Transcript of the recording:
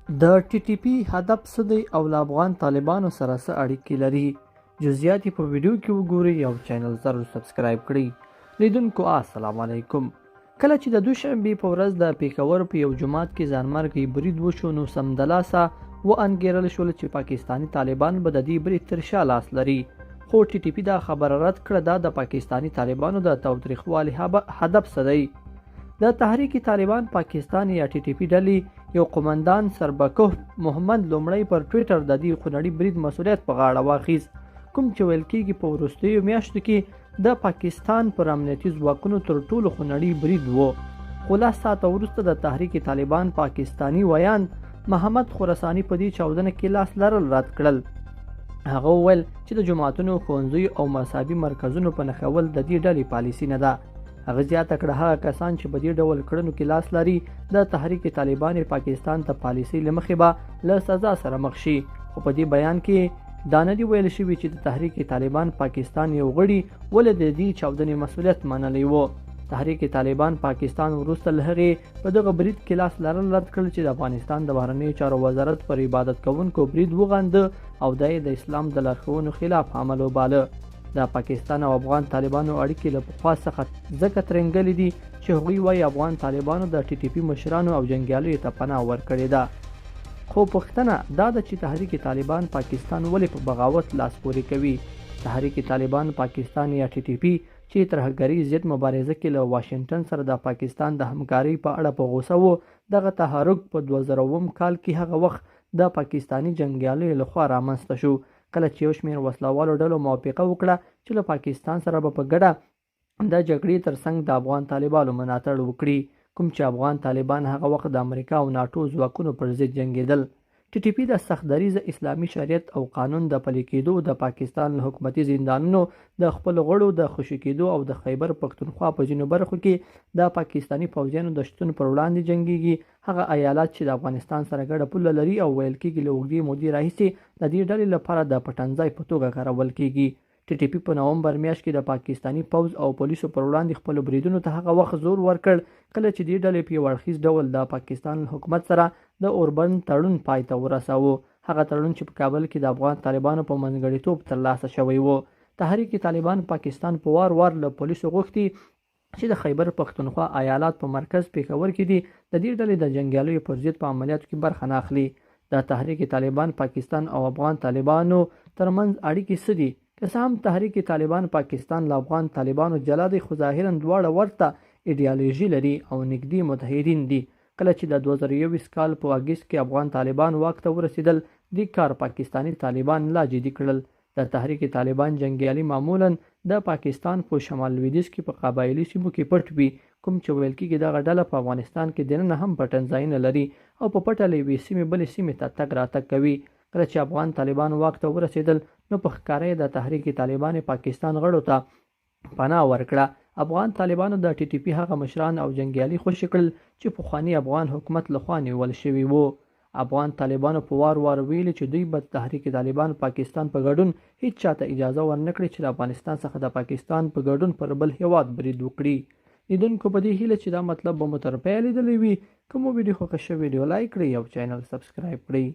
د ټي ټي پی هدف څه دی او له افغان طالبانو سره څه اړیکې لري؟ جزئیات یې په ویډیو کې وګورئ او چینل ضرور سبسکرایب کړئ. لیدونکو السلام علیکم. کله چې د دوشنبې په ورځ د پیښور په یو جومات کې ځانمرګي برید وشو نو سمدلاسه وانګیرل شول چې پاکستاني طالبان به د دې برید تر شا لاس لري. خو ټي ټي پی دا خبره رد کړه دا د پاکستاني طالبانو د تاوتریخوالي هدف څه دی. د تحریک طالبان پاکستان یا ټي ټي پی ډلې یو قومندان سربکوه محمد لومړی پر ټویټر د دې خونړي برید مسؤلیت په غاړه واخیست، کوم چې ویل کېږي په وروستیو میاشتو کې د پاکستان پر امنیتي ځواکونو تر ټولو خونړي برید و. خو لس ساعته وروسته د تحریک طالبان پاکستاني ویاند محمد خراساني په دې چاودنه کې لاس لرل رد کړل. هغه وویل چې د جوماتونو، ښوونځیو او مذهبي مرکزونو په نښول د دې ډلې پالیسي نه ده. هغه زیاته کړه هغه کسان چې په دې ډول کړنو کې لاس لري د تحریک طالبان پاکستان ته پالیسي له مخې به له سزا سره مخ شي. خو په دې بیان کې دا نه دي ویل شوي چې د تحریک طالبان پاکستان یو غړي ولې د دې چاودنې مسؤلیت منلی و. تحریک طالبان پاکستان وروسته له هغې په دغه برید کې لاس لرل رد کړل چې د افغانستان د بهرنیو چارو وزارت پر عبادت کوونکو برید وغنده او دا یې د اسلام د لارښوونو خلاف عمل وباله. د پاکستان او افغان طالبانو اړیکې له پخوا څخه ځکه ترنګلې دي چې هغوی وایي افغان طالبانو د ټي ټي پي مشرانو او جنګیالیو ته پناه ورکړې ده. خو پوښتنه دا ده چې تحریک طالبان پاکستان ولې په بغاوت لاس پورې کوي؟ تحریک طالبان پاکستان یا ټي ټي پي چې ترهګرۍ ضد مبارزه کې له واشنګټن سره د پاکستان د همکارۍ په اړه په غوسه و. دغه تحرک په 2000 کال کې هغه وخت د پاکستاني جنګیالیو لخوا رامنځته شو کله چې یو شمېر وسلوالو ډلو موافقه وکړه چې له پاکستان سره به په ګډه د جګړې ترڅنګ د افغان طالبانو ملاتړ وکړي، کوم چې افغان طالبان هغه وخت د امریکا او ناټو ځواکونو پر ضد جنګېدل. ټي ټي پي د سخت دریځه اسلامي شریعت او قانون د پلي کېدو، د پاکستان له حکومتي زندانونو د خپلو غړو د خوشي کېدو او د خیبر پښتونخوا په ځینو برخو کې د پاکستاني پوځیانو د شتون پر وړاندې جنګېږي. هغه ایالات چې د افغانستان سره ګډه پوله لري او ویل کېږي له اوږدې مودې راهیسې د دې ډلې لپاره د پټنځای په توګه کارول کېږي. ټي ټي پي په نومبر میاشت کې د پاکستاني پوځ او پولیسو پر وړاندې خپلو بریدونو ته هغه وخت زور ورکړ کله چې دې ډلې په یو اړخیز ډول د پاکستان حکومت سره د اوربند تړون پای ته ورساوه. هغه تړون چې په کابل کې د افغان طالبانو په منځګړیتوب ترلاسه شوی و. تحریک طالبان پاکستان په وار له پولیسو غوښتي چې د خیبر پښتونخوا ایالات په مرکز پیښور کې دي د دې ډلې د جنګیالیو پر ضد په عملیاتو کې برخه نه اخلي. د تحریک طالبان پاکستان او افغان طالبانو ترمنځ اړیکې څه دي؟ که څه هم تحریک طالبان پاکستان له افغان طالبانو جلا دی، خو ظاهرا دواړه ورته ایډیالوژي لري او نږدې متحدین دي. کله چې د 2021 کال په اګست کې افغان طالبان واک ته ورسېدل دې کار پاکستاني طالبان لا جدي کړل. د تحریک طالبان جنګیالي معمولا د پاکستان په شمال لویدیځ کې په قبایلي سیمو کې پټ وي، کوم چې ویل کېږي دغه ډله په افغانستان کې دننه هم پټنځایونه لري او په پټه له یوې سیمې بلې سیمې ته تګ راتګ کوي. کله چې افغان طالبان واک ته ورسېدل نو په ښکاره د تحریک طالبان پاکستان غړو ته پناه ورکړه. افغان طالبانو د ټي ټي پي هغه مشران او جنګیالي خوشي کړل چې پخواني افغان حکومت لخوا نیول شوي وو. افغان طالبانو په وار ویلي چې دوی به تحریک طالبان پاکستان په ګډون هیڅ چاته اجازه ورنکړي چې د افغانستان څخه د پاکستان په ګډون پر بل هیواد برید وکړي. لیدونکو په دې هیله چې دا مطلب به مو تر پایه لیدلی وي. که مو ویډیو خوښه شوې ویډیو لایک کړئ او چینل سبسکرایب کړئ.